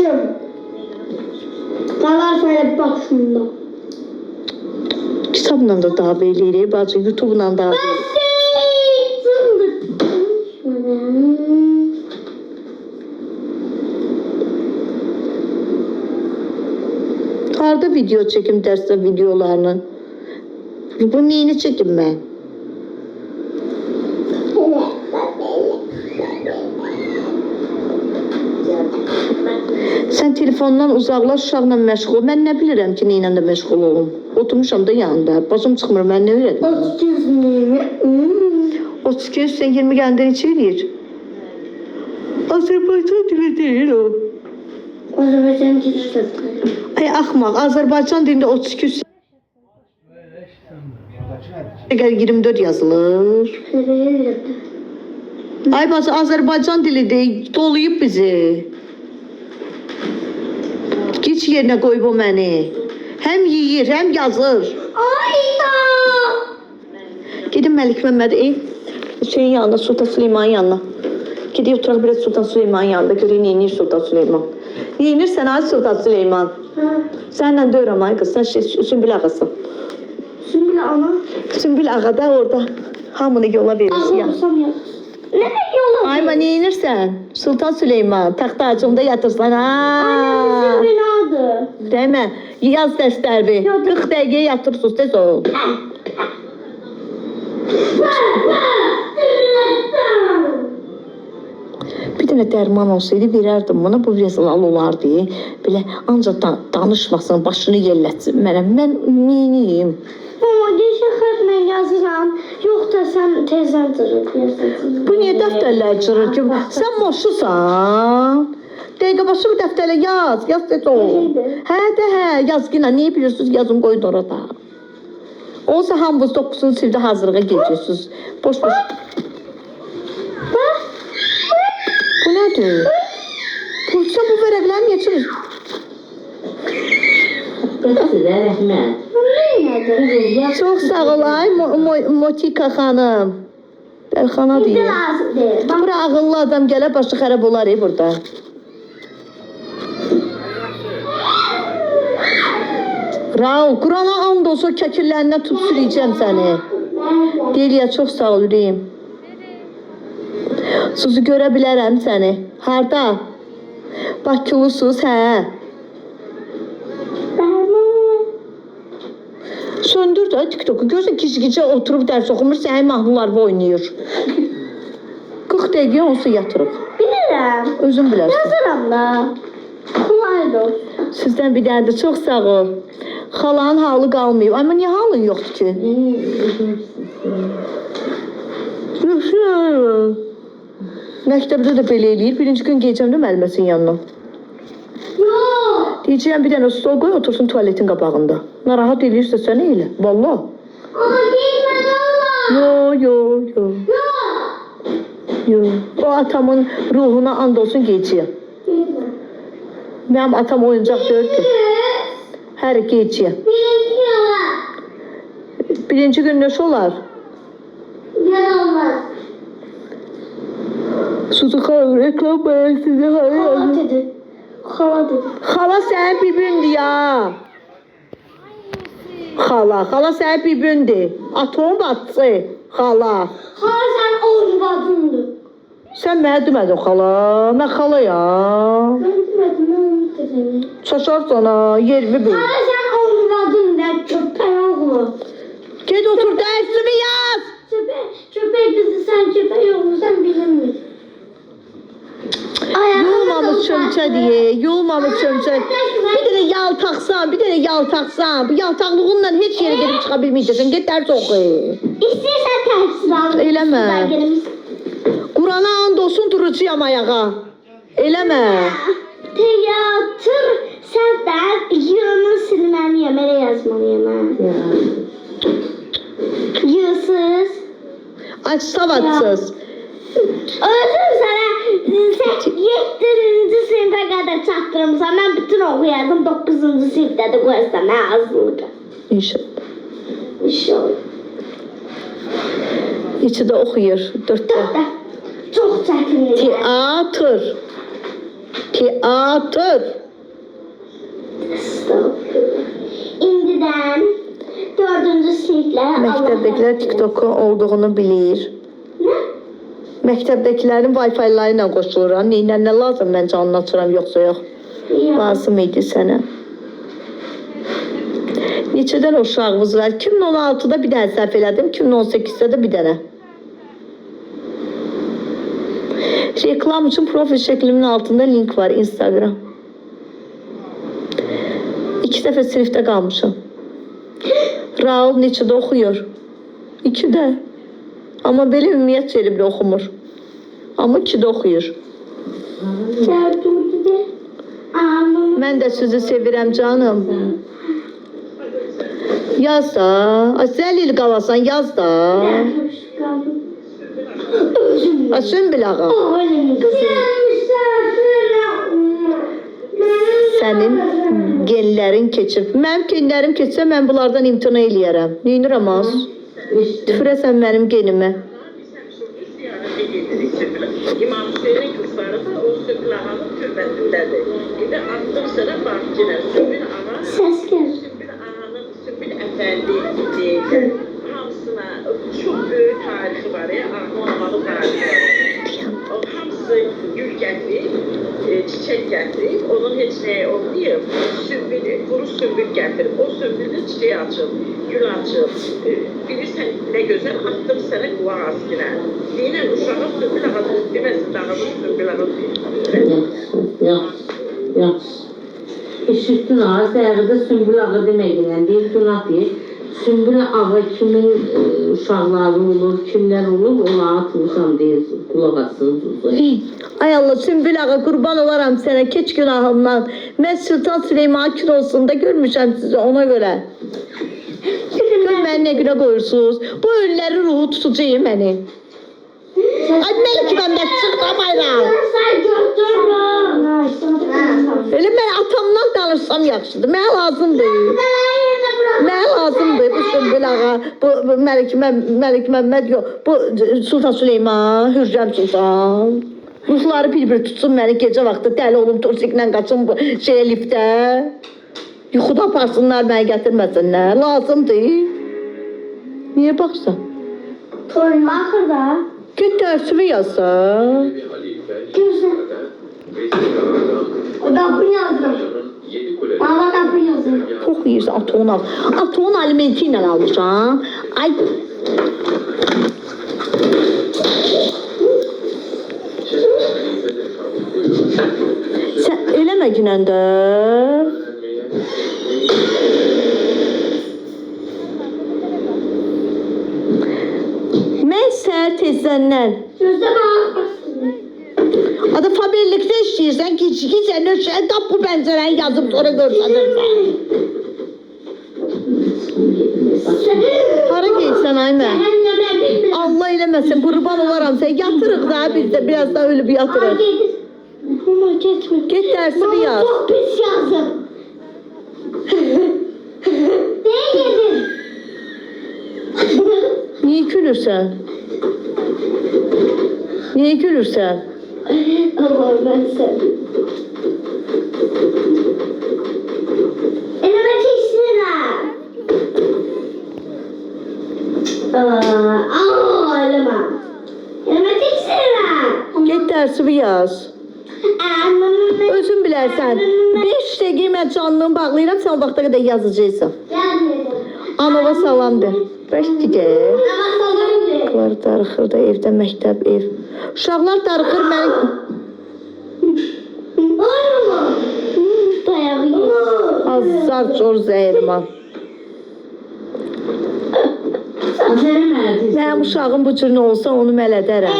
Bacım. Qalar sənə başımda. Kitabla da dava eləyirik, bacı, YouTube-la dava eləyirik. Harda video çekim dərsdə videolarını? Bu neyini çekim mən? Sən telefondan uzaqlaş, uşaqla məşğul ol. Mən nə bilirəm ki, neylə də məşğul olum? Oturmuşam da yanında. Başım çıxmır, mən nə öyrədim? 32 sən 20 gəndə neçə eləyir? Azərbaycan dili deyil o. Azərbaycan dili. Ay axmaq, Azərbaycan dilində 32 əgər 24 yazılır. Ay bacı, Azərbaycan dili deyil, doluyub bizi. Geç yerinə qoy bu məni. Həm yeyir, həm yazır. Ayda! Gedin Məlik Məmməd, Hüseyin yanına, Sultan Süleymanın yanına. Gedin oturaq biraz Sultan Süleymanın yanında, görək neyinir Sultan Süleyman. Yeyinirsən ay Sultan Süleyman. Səninlə deyirəm ay qız, sən Sümbül ağasın. Sümbül ana? Sümbül ağa da orada hamını yola verirsin ya. Ağlasam ya. Ne yola? Ay ben yeyinirsən. Sultan Süleyman, taxtacığımda yatırsan ha. Annem Sümbül adı. Demə, yaz dərslərini. 40 dəqiqəyə yatırsınız, tez ol. Bir dənə dərman olsaydı verərdim buna, bu biraz lal olardı. Belə ancaq danışmasın, başını yellətsin mənə. Mən neyiniyim? Ama geçen xətlə yazıram. Yox da sən tezdən cırıb yazırsın. Bu niyə dəftərlər cırır ki? Sən moşusan. Dəqiqə başı bu dəftərlə yaz, yaz tez ol. Hə də hə, yaz yine, niyə bilirsiniz, yazın qoyun orada. Olsa hamınız 9-cu sinifdə hazırlığa gedirsiniz. Boş boş. Bu nədir? Sən bu vərəqləri niyə çırır? Çok sağ ol ay Motika xanım. Bəlxana deyir. Bura ağıllı adam gələ başı xərab olar burada. Raul, Qurana and olsa kəkirlərindən tut sürəyəcəm səni. Deliya, çox sağ ol ürəyim. Suzu görə bilərəm səni. Harda? Bakılırsınız, hə? Söndür də TikTok'u. Görürsən gizgicə oturub dərs oxumur, səni mahnılarla oynayır. 40 dəqiqə olsa yatırıq. Bilirəm. Özün bilərsən. Yazıram da. Kolaydı olsun. Sizdən bir dənədir, çox sağ ol. Xalanın halı qalmayıb. Amma niyə halın yoxdur ki? Məktəbdə də belə eləyir. Birinci gün gecəmdə müəlliməsin yanına. Deyəcəyəm bir dənə stol qoy, otursun tuvaletin qabağında. Narahat eləyirsə sən elə. Valla. Yo. O atamın ruhuna and olsun gecəyə. Mənim atam oyuncaq deyir ki. Hər gecəyə. Birinci gün nəsə olar? olmaz. Suzu xala, reklam bayağı size Xala dedi. Xala dedi. Xala sənin bibindir ya. Xala sənin bibindir. Atom batsı, xala. Xala sən oğlubadındır. Sən mənə demədin xala, mən xalayam. Mən demədim, mən onu dedim. Çaşarsan ha, yerimi bil. Xala sən oğlubadındır, köpək oğlu. Ged otur dərsimi yaz. Köpək qızı sən köpək oğlu, sən bilinmir. Yolmamış çömçədir, yolmamış çömçə. Bir dənə yaltaqsan, bir dənə yaltaqsan. Bu yaltaqlığınla heç yerə gedib çıxa bilməyəcəksən. Get dərs oxu. İstəyirsən təhsil al. Eləmə. Qurana and olsun durucuyam ayağa. Eləmə. Teatr səfər yığını silməliyəm, elə yazmalıyım. Yığsız. Ay savadsız. Özüm sənə 7-ci sinifə qədər çatdırımsan. Mən bütün oxuyardım 9-cu sinifdə də qoyarsam mən azlıca. İnşallah. İnşallah. İçi də oxuyur. 4-də. Çox çətinlik. Teatr. Teatr. İndiden 4-cü siniflərə Məktəbdəkilər TikTok olduğunu bilir. Nə? Məktəbdəkilərin Wi-Fi-ları ilə qoşuluram. Nə lazım mən canını açıram, yoxsa yox. Yox. Lazım idi sənə. Neçədən uşağımız var? 2016-da bir dənə səhv elədim, 2018-də də bir dənə. Reklam üçün profil şəklimin altında link var, Instagram. 2 dəfə sinifdə qalmışam. Raul neçədə oxuyur? 2-də. Amma belə ümumiyyət veriblə oxumur. Amma 2-də oxuyur. 4-cü anım. Mən də sizi sevirəm canım. Yaz da. Zəlil qalasan, yaz da. Sümbül ağa. Oğlum kızım. Sənin genlərin keçib. Mənim genlərim keçsə, mən bunlardan imtina eləyərəm. Neynirəm az? Tüfürəsən mənim genimə. İmam Hüseyin'in kızları da o Sümbül Ağa'nın türbəsindədir. Bir də atdım sıra Bahçı'na. Sümbül Ağa, Səs gəl. Sümbül Ağa'nın Sümbül Əfəndi deyildi. Hamısına çok büyük tarihi var ya, anlamalı tarihi var. O hamısı gül gətirib, çiçek gətirib, onun heç nəyi olmayıb, sümbül, quru sümbül gətirib, o sümbülün çiçeği açıb, gül açıb, bilirsən nə gözəl, attım sənə qulaq askına. Deyinən uşağa Sümbül Ağa deməsin, dağılır Sümbül Ağa Yaxşı. Eşitdin ağa, səyəqədə Sümbül Ağa deməklə deyil, günah deyil. Sümbül Ağa kimin uşaqları olur, kimlər olur, onu atmışam deyil, qulaq asınız. Ay Allah, Sümbül ağa qurban olaram sənə, keç günahımdan. Mən Sultan Süleyman kinosunda görmüşəm sizi, ona görə. Gör məni nə günə qoyursunuz. Bu ölülərin ruhu tutucuyum məni. Ay Məlik Məmməd, çıx da bayram. Sən götürürüm. Elə mən atamdan danışsam yaxşıdır. Mənə lazımdır. Mənə lazımdır bu Sümbül ağa, bu Məlik Məmməd yox. Bu Sultan Süleyman, Hürrəm Sultan. Ruhları bir-bir tutsun məni gecə vaxtı dəli olum, torsiklə qaçım bu liftə. Yuxuda aparsınlar, məni gətirməsinlər. Lazımdır. Niyə baxsan? Baxır da. Get dərsimi yazsa. Gözlə. Qapını yazdım. Baba qapı yazdım. Çox yiyirsən, atoğun al. Atoğun alimenti ilə almışam. Ay. Sən eləmə günən də. Mən səhər tezdəndən. Gözlə bax. Adı faberlikdə işləyirsən, gecikirsən, nöşən, tap bu pəncərəni yazıb sonra görsənirsən. Hara geysən ay mən? Cəhənnəmə bilmirəm. Allah eləməsin, qurban olaram sən. Yatırıq da, biz də biraz da ölüb yatırıq. Ama getmir. Get dərsini yaz. Çok pis yazdım. Neye gelir? Niyə gülürsən? Niyə gülürsən? Allah ben sevdim. Elime çeksinler. Elime. Elime çeksinler. Get dərsini yaz. Özün bilərsən. 5 dəqiqə mən canlığımı bağlayıram, sən o vaxta qədər yazacaqsan. Gelmedi. Anova salam de. 5 dəqiqə. Ama salondu. Uşaqlar darıxır da evdə, məktəb, ev. Uşaqlar darıxır, mən... Var mı? Dayağı yiyor. Azar cor zəhirman. Mənim uşağım bu cür nə olsa onu mələdərəm.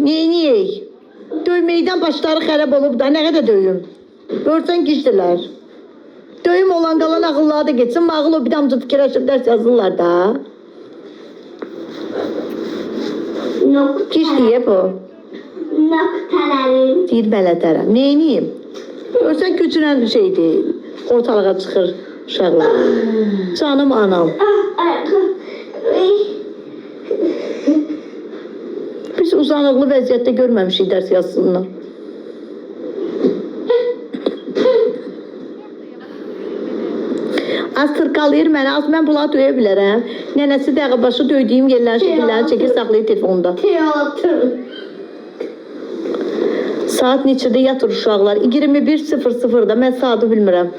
Neyiniyək? Döyməkdən başları xərab olub da, nə qədər döyüm? Görsən gizdirlər. Döyüm olan qalan ağılları da geçsin, mağıl o bir damcı fikirləşib dərs yazırlar da. Giz deyə bu. Nöqtələrim. Deyir mələdərəm. Neyiniyim? Görsən gücünən şeydir, ortalığa çıxır uşaqlar. Canım anam. Biz uzanıqlı vəziyyətdə görməmişik dərs yazsınlar. Az tırqalayır məni, az mən bunları döyə bilərəm. Nənəsi dəqiq başı döydüyüm yerlərin şəkillərini çəkir, saxlayır telefonda. Teatr. Saat neçədə yatır uşaqlar? 21:00-da, mən saatı bilmirəm.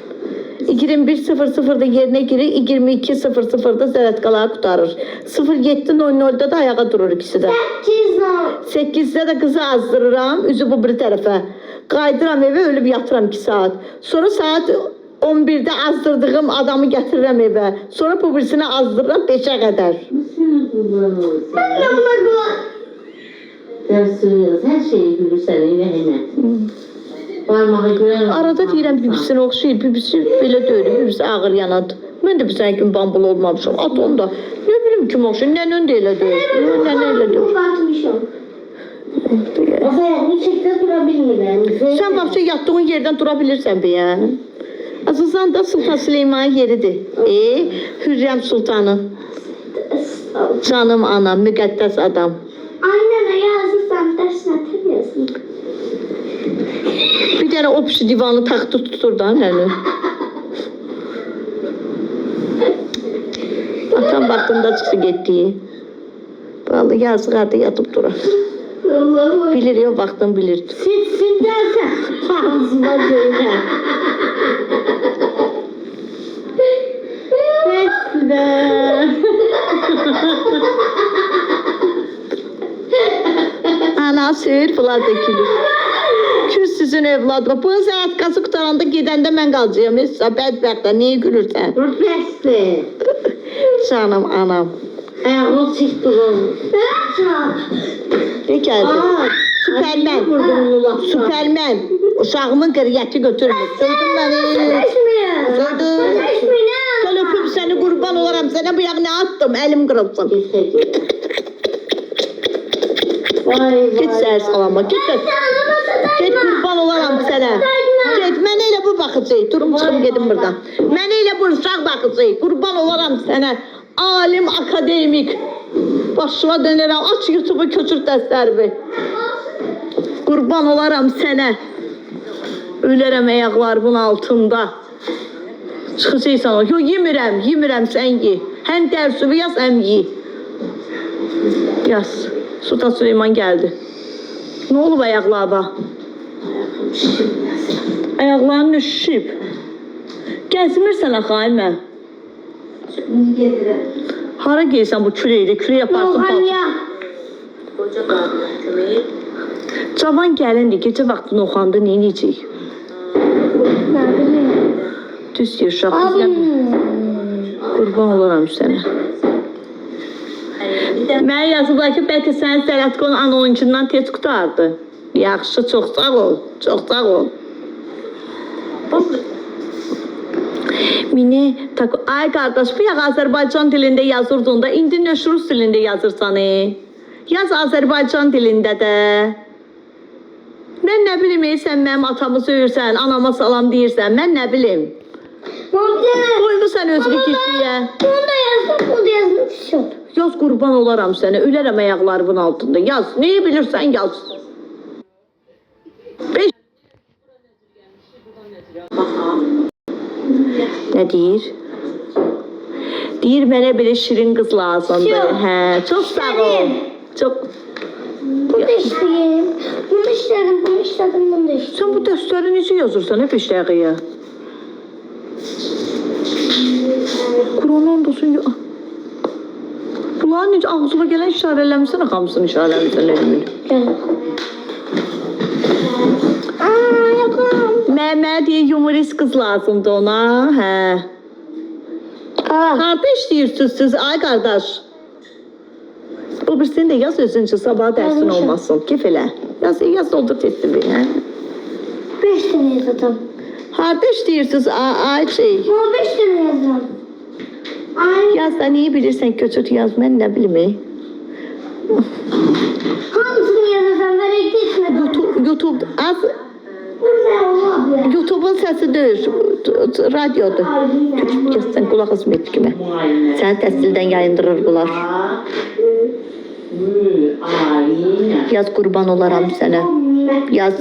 21:00-da yerinə girir, 22:00-da zərətqaları qutarır. 07:00-da da ayağa durur ikisi də. 8-də də qızı azdırıram, üzü bu biri tərəfə. Qaydıram evə, ölüb yatıram 2 saat. Sonra saat 11-də azdırdığım adamı gətirirəm evə. Sonra bu birisini azdırıram 5-ə qədər. Dərsiniz, hər şeyi gülürsən, elə. Parmağı görən... Arada deyirəm bibisini oxşayır, bibisi belə deyil, bibisi ağır yanadır. Mən də bir sənə kimi bambul olmamışam, at onda. Ne bilim kim oxşayır, nənən də elə deyil, nənə elə deyil. Batmışım. Bu çəkdə dura bilmirəm. Sən baxça yatdığın yerdən dura bilirsən bəyən. Azizan da Sultan Süleymanın yeridir. Hürrəm Sultanı. Canım anam, müqəddəs adam. Aynen yazırsan dersine tabiyorsun. Bir dənə o pişi divanı taxtı tutur da nəni. Atam vaxtında çıxdı getdiyi. Vallahi yazıq arada yatıp durur. Bilir ya vaxtını bilir. Sitsin dersen ağzıma söyle. Ana sığır bunlar da gülür. Küs sizin evladı. Bu saat qası qutaranda gedəndə mən qalacağım. Mesela bədbəxtə niye gülürsən? Rütbəsdir. Canım anam. Ayağını çək durur. Ne geldi? Süpermen. Süpermen. Uşağımın qırıyyəti götürmür. Söydün beni. Söydün. Gel öpüm seni kurban olaram. Sana bu ne attım? Elim kırılsın. Git səhər salama. Git. Git kurban olaram sənə. Git. Mən elə bu baxıcıyı. Durum çıxım gedim buradan. Mən elə bu uşaq baxıcıyı. Kurban olaram sənə. Alim, akademik. Başıma dönərəm. Aç YouTube'u köçür dəstərimi. Kurban olaram sənə. Ölərəm ayaqlarımın altında. Çıxacaqsan o. Yox, yemirəm sən ye. Həm dərsimi yaz, həm ye. Yaz. Sultan Süleyman geldi. Ne olub ayaqlarına? Ayaqlarını üşüyüb. Gəzmirsən axı ay mən. Hara geysən bu küləkdə? Külək yaparsın. Qoca qadına kömək. Cavan gəlindir. Gecə vaxtı oxandı, neyniyəcək? Düz deyir uşaq. Qurban olaram sənə. Mənə yazıblar ki, bəlkə sənin Sərətqon ana oyuncudan tez qutardı. Yaxşı, çox sağ ol. Çox sağ ol. Mini, ay qardaş, bir yağı Azərbaycan dilində yazırdın da, indi nöş Rus dilində yazırsan. Yaz Azərbaycan dilində də. Mən nə bilim, sən mənim atamı söyürsən, anama salam deyirsən, mən nə bilim. Qoymusan özünü kişiyə. Bunu da yazdım, bunu da yazdım. Yaz qurban olaram sənə, ölərəm ayaqlarımın altında. Yaz, neyi bilirsən yaz. Nə deyir? Deyir, mənə belə şirin qız lazımdır. Hə, çox sağ ol. Çox... Bunu da işleyeyim. Bunu işledim, bunu da işledim. Sən bu dərsləri necə yazırsan, hep işləğiyə? Kur'an olsun ya. Bunların necə ağzına gələn işarələmişsən, hamısını işarələmişsən elimin. Məhəmməd deyə humorist qız lazımdır ona, hə. Harada işləyirsiniz siz, ay qardaş? Bu birisini də yaz özün üçün, sabah dərsin olmasın. Kef elə. Yaz oldur testi bir, hə? 5 tane yazdım. Harada işləyirsiniz, ay şey? Ama 5 tane yazdım. Yaz da neyi bilirsən, köçürt yaz, mən nə bilim, Hangisini yazırsam ben ekletmedim. YouTube, az... YouTube'un səsi deyil, radyodur. Kəssən qulaq asmet kimi. Səni təhsildən yayındırır bunlar. Yaz qurban olaram sənə. Yaz.